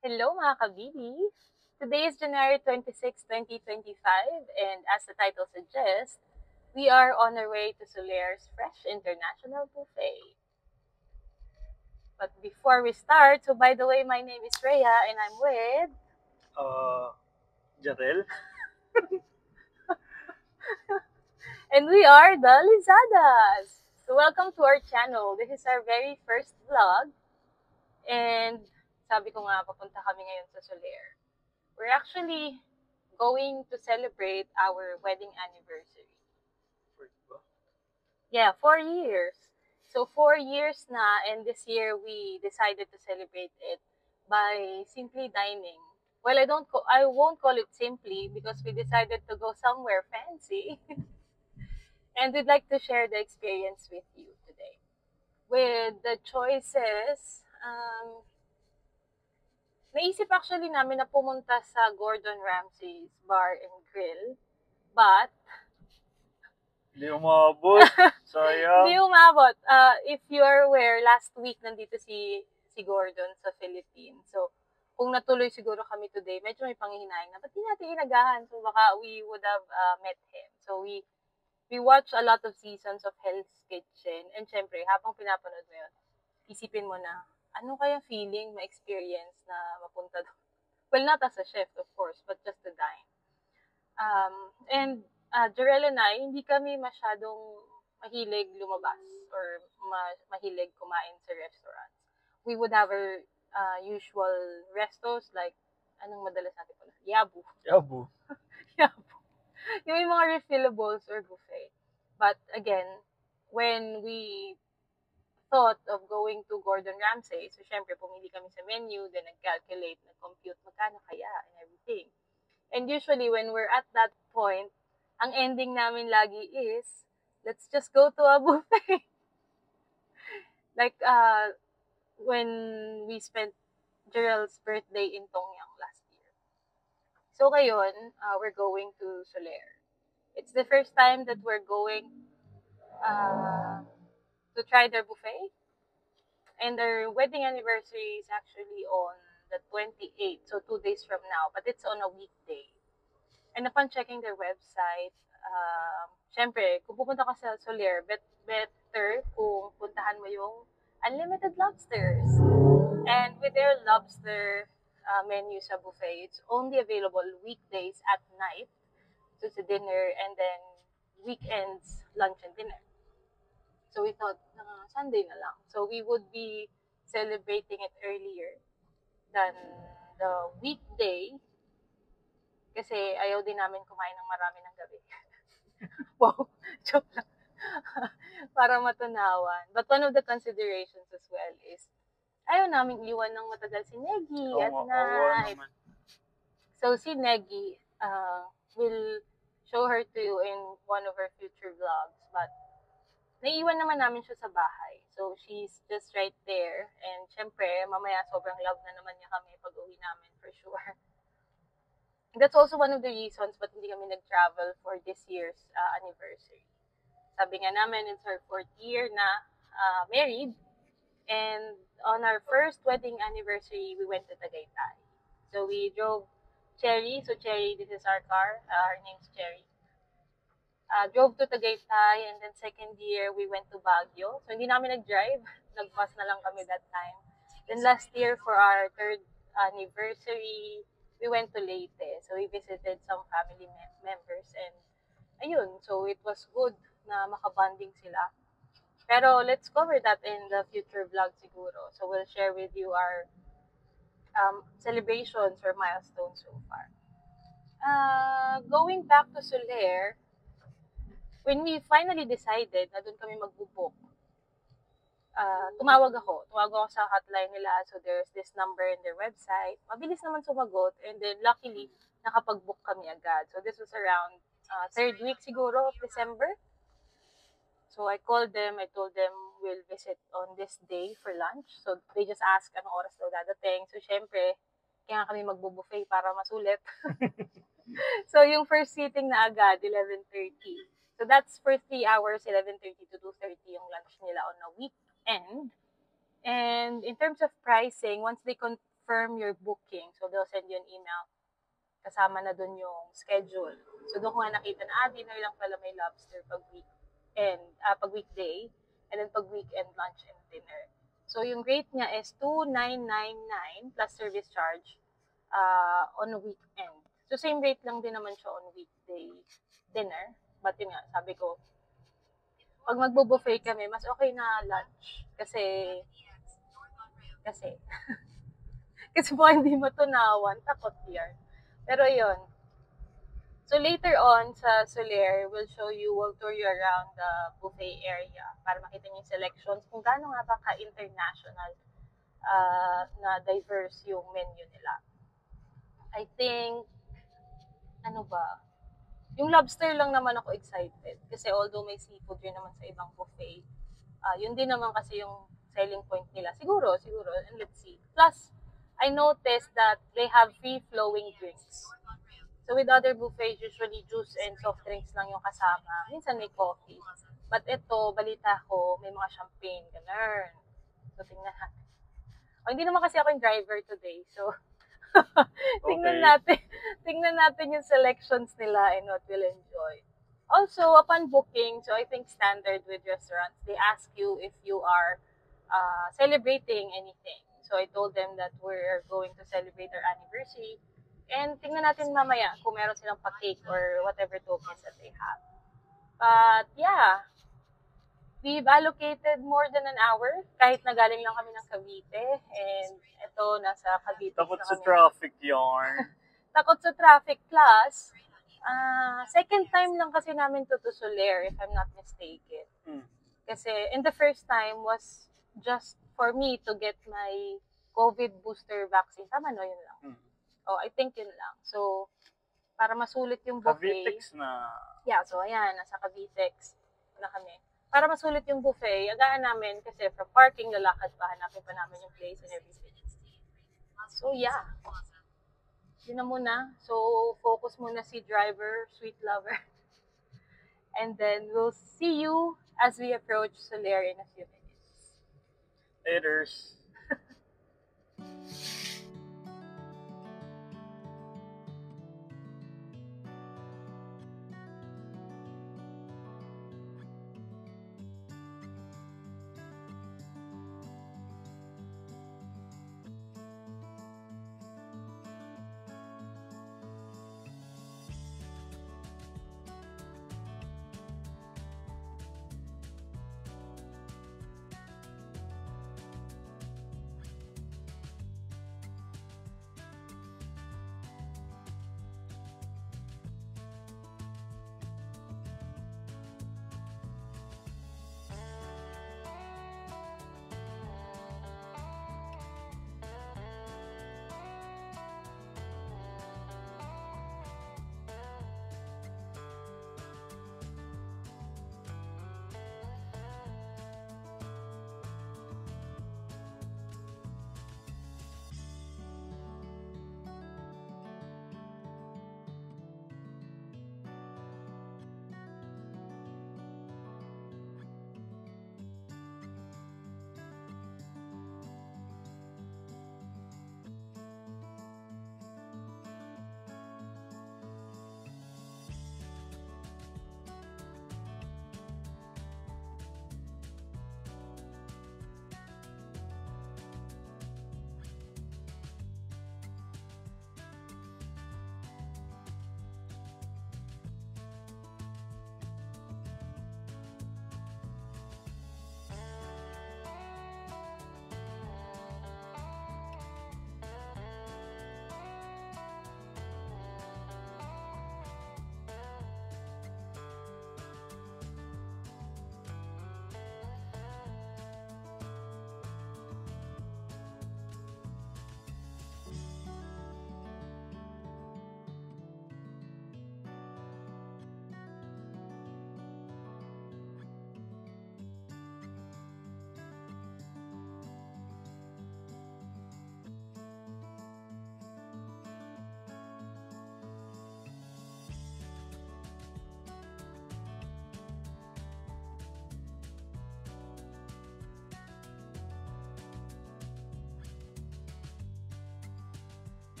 Hello mga kabibi! Today is January 26, 2025, and as the title suggests, we are on our way to Solaire's Fresh International Buffet. But before we start, so by the way, my name is Rhea and I'm with... Jarel? And we are the Lizadas! So welcome to our channel. This is our very first vlog. And sabi ko nga, papunta kami ngayon sa Solaire. We're actually going to celebrate our wedding anniversary. Yeah, 4 years. So 4 years na, and this year we decided to celebrate it by simply dining. Well, I won't call it simply because we decided to go somewhere fancy. And we'd like to share the experience with you today. With the choices, naisip actually namin na pumunta sa Gordon Ramsay's Bar and Grill. But Hindi umabot. Sayang. Hindi umabot. If you are aware, last week nandito si Gordon sa Philippines. So, kung natuloy siguro kami today, medyo may panghihinayang na, ba't di natin inagahan? So, baka we would have met him. So, we watch a lot of seasons of Hell's Kitchen. And syempre, habang pinapanood mo yun, isipin mo na, ano kaya feeling, ma-experience na mapunta doon? Well, not as a chef, of course, but just to dine. And Jarel and I, hindi kami masyadong mahilig lumabas or mahilig kumain sa restaurants. We would have our usual restos like, anong madalas natin pala? Yabu. Yabu. Yabu. Yung mga refillables or buffet. But again, when we thought of going to Gordon Ramsay, so syempre pumili kami sa menu, then nag-calculate, nag-compute magkano kaya and everything. And usually when we're at that point, ang ending namin lagi is, let's just go to a buffet. Like, when we spent Jarel's birthday in Tongyang last year. So ngayon, we're going to Solaire. It's the first time that we're going to try their buffet. And their wedding anniversary is actually on the 28th, so 2 days from now. But it's on a weekday. And upon checking their website, syempre, kung pupunta ka sa Solaire, better kung puntahan mo yung unlimited lobsters. And with their lobster menu sa buffet, it's only available weekdays at night, so it's a dinner, and then weekends, lunch and dinner. So we thought, Sunday na lang. So we would be celebrating it earlier than the weekday kasi ayaw din namin kumain ng marami ng gabi. Wow, joke lang. Para matunawan. But one of the considerations as well is, ayaw namin iwan ng matagal si Negi at night. So si Negi, will show her to you in one of her future vlogs. But naiiwan naman namin siya sa bahay. So she's just right there. And syempre, mamaya sobrang love na naman niya kami pag uwi namin for sure. That's also one of the reasons ba't hindi kami nag-travel for this year's anniversary. Sabi nga namin, it's our 4th year na married. And on our first wedding anniversary, we went to Tagaytay. So we drove Cherry. So Cherry, this is our car. Her name's Cherry. Drove to Tagaytay, and then second year, we went to Baguio. So hindi namin nag-drive. Nag-bus na lang kami that time. Then last year, for our 3rd anniversary, we went to Leyte. So we visited some family members and ayun, so it was good na makabanding sila. Pero let's cover that in the future vlog siguro. So we'll share with you our celebrations or milestones so far. Going back to Solaire, when we finally decided na doon kami magbubook, tumawag ako sa hotline nila. So there's this number in their website. Mabilis naman sumagot, and then luckily nakapag-book kami agad. So this was around 3rd week siguro of December. So I called them, I told them we'll visit on this day for lunch. So they just asked anong oras daw dadating. So syempre, kaya kami magbo-buffet para masulit. So yung first seating na agad, 11:30. So that's for 3 hours, 11:30 to 2:30 yung lunch nila on a weekend. And in terms of pricing, once they confirm your booking. So, they'll send you an email. Kasama na dun yung schedule. So, doon ko nga nakita na, dinner lang pala may lobster pag weekday, and then pag weekend, lunch and dinner. So, yung rate niya is 2,999 plus service charge on a weekend. So, same rate lang din naman siya on weekday dinner. But yun nga, sabi ko, pag magbo-buffet kami, mas okay na lunch. Kasi baka hindi matunawan, takot yan. Pero yun. So later on sa Soler, we'll tour you around the buffet area para makita niyo yung selections kung gaano nga ba ka-international na diverse yung menu nila. I think, ano ba? Yung lobster lang naman ako excited kasi although may seafood yun naman sa ibang buffet, yun din naman kasi yung selling point nila. Siguro, and let's see. Plus, I noticed that they have free-flowing drinks. So with other buffets, usually juice and soft drinks lang yung kasama. Minsan may coffee. But ito, balita ko, may mga champagne, ganun. So tingnan natin. Hindi naman kasi ako yung driver today. So tingnan natin yung selections nila and what we'll enjoy. Also, upon booking, so I think standard with restaurants, they ask you if you are celebrating anything. So I told them that we're going to celebrate our anniversary. And tingnan natin mamaya kung meron silang pa-cake or whatever tokens that they have. But yeah, we've allocated more than an hour kahit nagaling lang kami ng Cavite. And ito, nasa Cavite. Takot sa traffic yarn. Takot sa traffic plus, second time lang kasi namin to Soler, if I'm not mistaken. Kasi in the first time was just for me to get my COVID booster vaccine. Tama no, yun lang. I think yun lang. So, para masulit yung buffet. Cavitex na. Yeah, so ayan, nasa Cavitex na kami. Para masulit yung buffet, agaan namin kasi from parking, lalakad pa, hanapin pa namin yung place and everything. So, yeah. Yun na muna. So, focus muna si driver, sweet lover. And then, we'll see you as we approach Soler in a few minutes. Laters.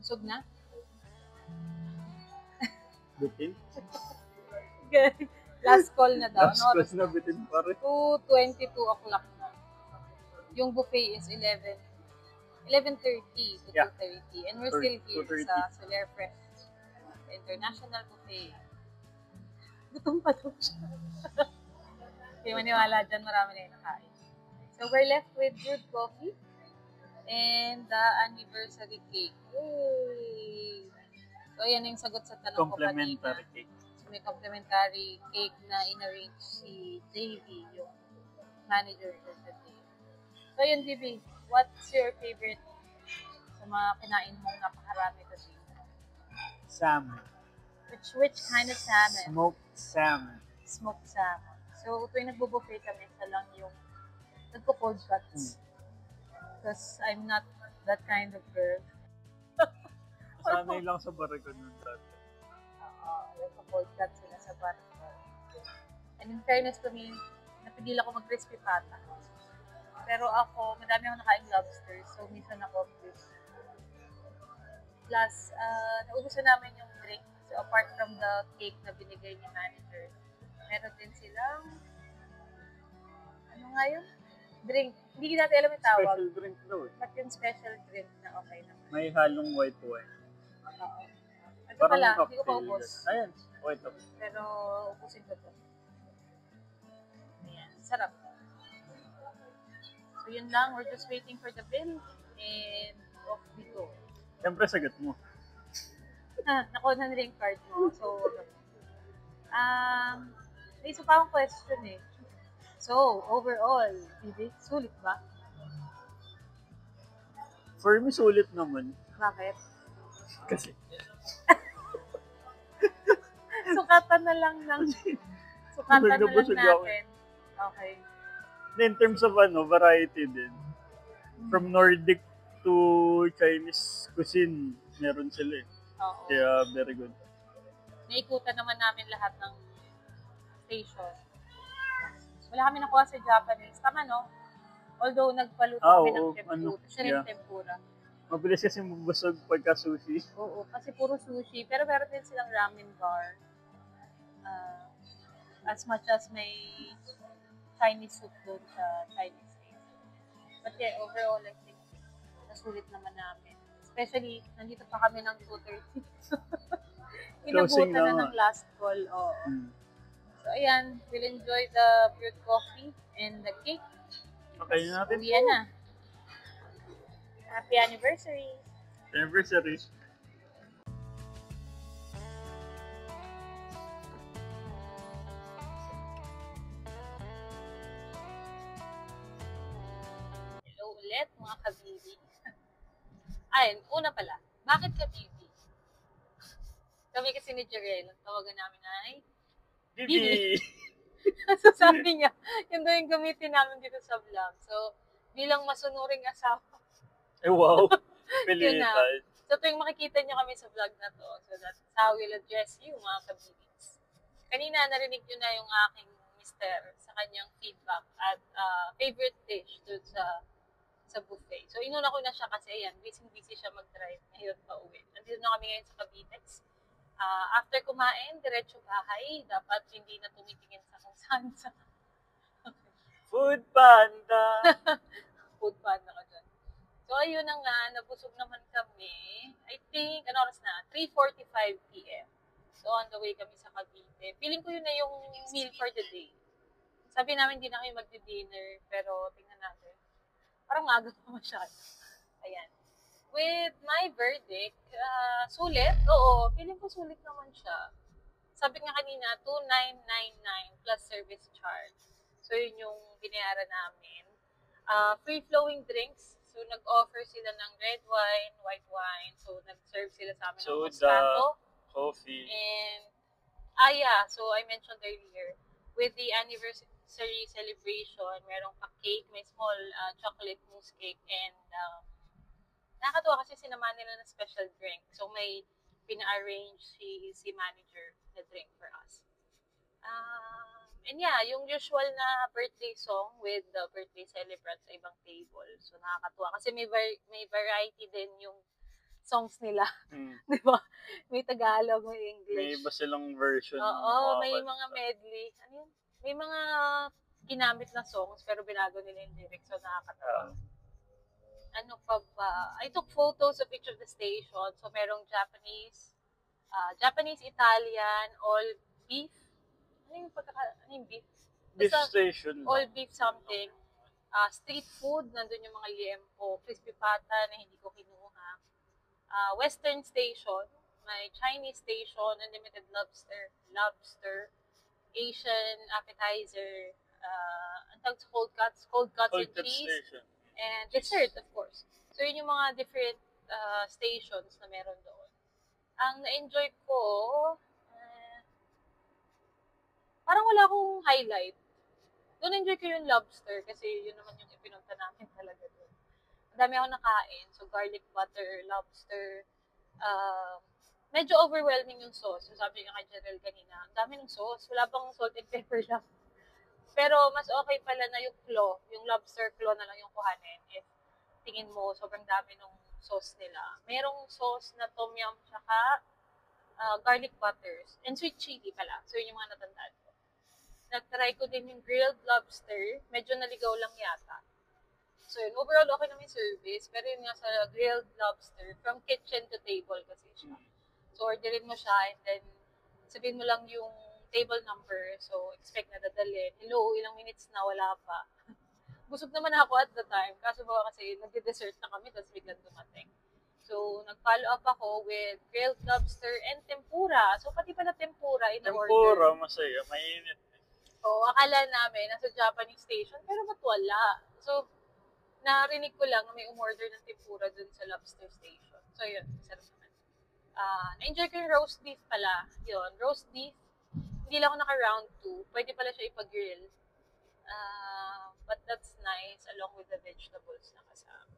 Busog na? Bitin? Last call na daw. Last class na bitin pa rin. 2:22 o'clock na. Yung buffet is 11:30 to Yeah. 2:30. And we're still here 2:30. sa Soler Fresh International Buffet. Gutom pa daw siya. Hindi maniwala dyan, marami na yung nakain. So we're left with good coffee and the anniversary cake. Yay! So yan yung sagot sa tanong ko kanina. Complimentary cake. So may complimentary cake na in-arrange si JV, yung manager for the day. So yun, JV, what's your favorite sa mga kinain mong napakarami kasi? Salmon. Which kind of salmon? Smoked salmon. Smoked salmon. So tuwing nagbo-buffet kami, isa lang yung nagpo-cold cuts. Because I'm not that kind of girl. Sanay lang sa Baragon nun dati. Nagpo-cold cuts sila sa bar. And in fairness to me, napigil ako mag-crispy pata. Pero ako, madami ako nakain lobster. So minsan ako fish. Plus, naubusan namin yung drink. So apart from the cake na binigay ni manager, meron din silang, ano nga yun? Drink. Hindi natin alam yung tawag. Special drink daw eh. But yung special drink na okay naman. May halong white wine. Oo. Ito pala, hindi ko pa cocktail. ubos. Ayan, white up. Pero ubusin ko to. Ayan, sarap. So yun lang, we're just waiting for the bill and off we go. Siyempre sagot mo. Nakuha na nila yung card mo. So, may isa pa akong question eh. So, overall, Bibi, sulit ba? For me, sulit naman. Bakit? Kasi, Sukatan na lang ng... Sukatan na lang busog ako. natin. Okay. in terms of variety din. From Nordic to Chinese cuisine, meron sila eh. Oo. Kaya very good. Naikutan naman namin lahat ng station. Wala kami nakuha sa Japanese. Tama, no? Although nagpaluto kami ng tempura. Shrimp tempura. Mabilis kasi mabusog pagka sushi. Oo, kasi puro sushi. Pero meron din silang ramen bar. As much as may Chinese soup doon sa Chinese station. But yeah, overall, I think nasulit naman namin. Especially, nandito pa kami ng 2:30. Inabutan na ng last call. Oo. So, ayan, we'll enjoy the brewed coffee and the cake. Okay natin. Uwian na. Happy anniversary! Anniversary. Hello ulit, mga kabibi. Ayun, una pala, bakit kabibi? Kami kasi ni Jarel, ang tawagan namin ay Bibi! so sabi niya, yun daw yung gamitin namin dito sa vlog. So, bilang masunuring asawa. Eh wow! Yun na. Pilitan. So, tuwing makikita niyo kami sa vlog na to, so that's how we'll address you, mga kabibis. Kanina, narinig niyo na yung aking mister sa kanyang feedback at favorite dish doon sa buffet. So, inuna ko na siya kasi, ayan, busy siya mag-drive ngayon pa uwi. Nandito na kami ngayon sa Cavitex. After kumain, diretso bahay. Dapat hindi na tumitingin sa kung saan sa... Food Panda! Food panda ka dyan. So, ayun na nga, nabusog naman kami. I think, ano oras na? 3:45 p.m. So, on the way kami sa Cavite. Feeling ko yun na yung meal for the day. Sabi namin, hindi na kayo magdi-dinner, pero tingnan natin. Parang maga pa masyado. Ayan. With my verdict, sulit. Oo, feeling ko sulit naman siya. Sabi nga kanina, 2,999 plus service charge. So, yun yung binayaran namin. Free-flowing drinks. So, nag-offer sila ng red wine, white wine. So, nag-serve sila sa amin ng Moscato. Coffee. And, yeah. So, I mentioned earlier, with the anniversary celebration, merong pa-cake, may small chocolate mousse cake, and nakakatuwa kasi sinamahan nila ng special drink. So, may pina-arrange si manager na drink for us. And yeah, yung usual na birthday song with the birthday celebrant sa ibang table. So, nakakatuwa. Kasi may variety din yung songs nila. Mm. Di ba? May Tagalog, may May English. iba silang version. Oo, may kanta. mga medley. Ano yun? May mga ginamit na songs pero binago nila yung lyrics, so nakakatawa. Ano pa ba? I took photos of each of the stations. So merong Japanese, Italian, all beef. Ano yung beef? Beef Basta station. all beef something. Street food, nandun yung mga liempo, crispy pata na hindi ko kinuha. Western station, may Chinese station, unlimited lobster, Asian appetizer, ang tawag sa cold cuts and cheese, Station. and dessert, of course. So, yun yung mga different stations na meron doon. Ang na-enjoy ko, parang wala akong highlight. Doon enjoy ko yung lobster kasi yun naman yung ipinunta namin talaga doon. Ang dami ako nakain. So, garlic butter, lobster. Medyo overwhelming yung sauce. So, sabi nga kay Jarel kanina, ang dami ng sauce. Wala pang salt and pepper lang. Pero, mas okay pala na yung claw, yung lobster claw na lang yung kuhanin. If tingin mo, sobrang dami ng sauce nila. Merong sauce na tom yum, tsaka garlic butters, and sweet chili pala. So, yun yung mga natandaan ko. Nag-try ko din yung grilled lobster. Medyo naligaw lang yata. So, yun. Overall, okay naman yung service. Pero yun nga sa grilled lobster, from kitchen to table kasi siya. So, orderin mo siya and then sabihin mo lang yung table number. So, expect na dadalhin. Hello, ilang minutes na, wala pa. Busog naman ako at the time. Kaso ba kasi nag-dessert na kami tapos biglang dumating. So, nag-follow up ako with grilled lobster and tempura. So, pati pala tempura in-order. Tempura, masaya. Mainit. So, akala namin nasa Japanese station, pero ba't wala? So, narinig ko lang na may umorder ng tempura dun sa lobster station. So, yun. Sarap naman. Na-enjoy ko yung roast beef pala. Yun, roast beef. Hindi lang ako naka-round 2. Pwede pala siya ipag-grill. But that's nice, along with the vegetables na kasama.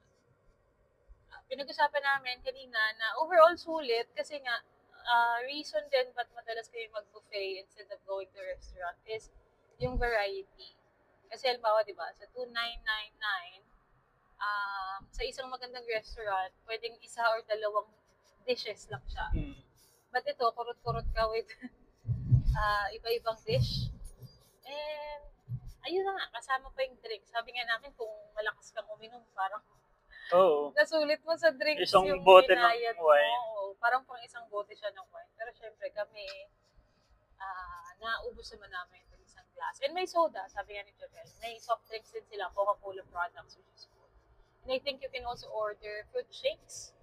Pinag-usapan namin kanina na overall sulit kasi nga, reason din ba't madalas kayo mag-buffet instead of going to restaurant is yung variety. Kasi halimbawa, di ba, sa 2,999, sa isang magandang restaurant, pwedeng isa or dalawang dishes lang siya. But ito, kurot-kurot ka with iba-ibang dish. And, ayun na nga, kasama pa yung drink. Sabi nga namin, kung malakas kang uminom, parang nasulit mo sa drinks isang yung bote binayad ng wine. mo. Parang pang isang bote siya ng wine. Pero syempre kami, naubos naman namin ng isang glass. And may soda, sabi nga ni Joel. May soft drinks din sila, Coca-Cola products, which is good. And I think you can also order fruit shakes.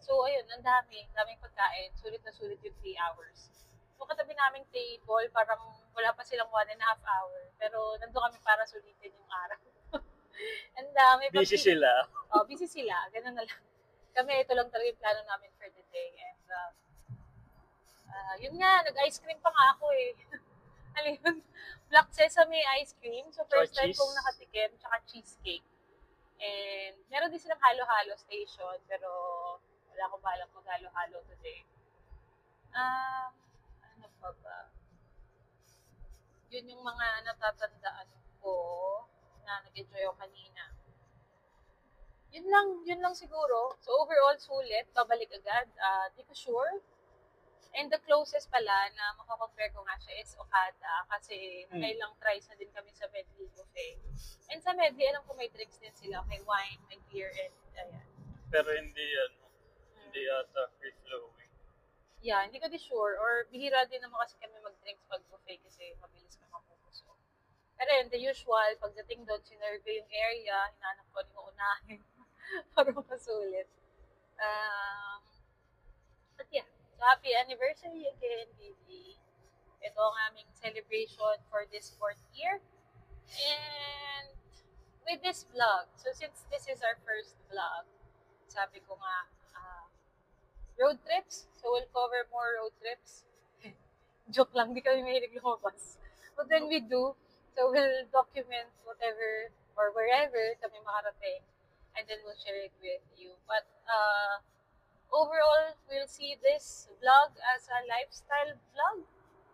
So, ayun, ang daming pagkain. Sulit na sulit yung 3 hours. So, katabi naming table, parang wala pa silang 1.5 hour. Pero, nandun kami para sulitin yung araw. Ang dami. Busy sila. Busy sila. Ganun na lang. Kami, ito lang talaga yung plano namin for the day. And, yun nga, nag-ice cream pa nga ako eh. Ano yun? Black sesame ice cream. So, first time kong nakatikim. Tsaka cheesecake. And, meron din silang halo-halo station. Pero, wala akong balang mag-halo-halo today. Ano pa ba? Yun yung mga natatandaan ko na nag-enjoy ako kanina. Yun lang siguro. So, overall, sulit. Babalik agad. Di ko sure. And the closest pala na makakompare ko nga siya is Okada. Kasi kailang tries na din kami sa Medley Buffet. And sa Medley, alam ko may drinks din sila. May wine, may beer, and ayan. Pero hindi ata free-flowing. Yeah, hindi ko di sure. Or bihira din naman kasi kami mag-drinks pag buffet kasi mabilis ka mapupuso. Pero yun, the usual, pagdating doon, sinurvey yung area, hinanap ko yung unahin para masulit. But yeah, so happy anniversary again, baby. Ito ang aming celebration for this 4th year. And with this vlog, so since this is our first vlog, sabi ko nga, road trips. So, we'll cover more road trips. Joke lang, di kami mahilig lumabas. But when we do, so we'll document whatever or wherever kami makarating. And then we'll share it with you. But overall, we'll see this vlog as a lifestyle vlog.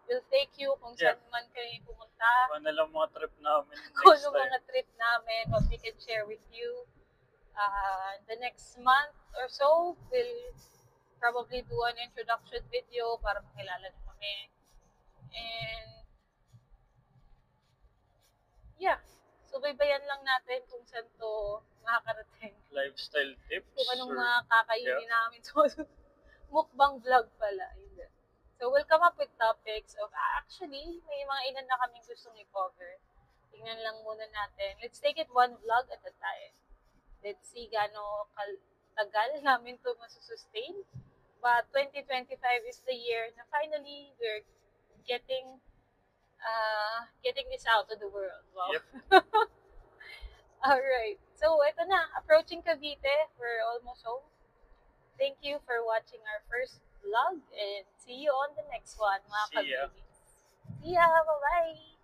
We'll take you kung saan man kayo pumunta. Kung ano lang mga trip namin Kung ano mga trip namin, what we can share with you. The next month or so, we'll probably do an introduction video para makilala nyo kami. And, yeah. So, baybayan lang natin kung saan to makakarating. Lifestyle tips. Kung anong or- mga kakainin namin. So, mukbang vlog pala. Yun. So, we'll come up with topics of, actually, may mga ilan na kaming gustong i-cover. Tingnan lang muna natin. Let's take it one vlog at a time. Let's see gaano tagal namin to masusustain. But 2025 is the year na finally we're getting this out to the world. Wow. Yep. Alright. So, ito na. Approaching Cavite. We're almost home. Thank you for watching our first vlog and see you on the next one, mga See ya. Kababies. See ya! Bye-bye!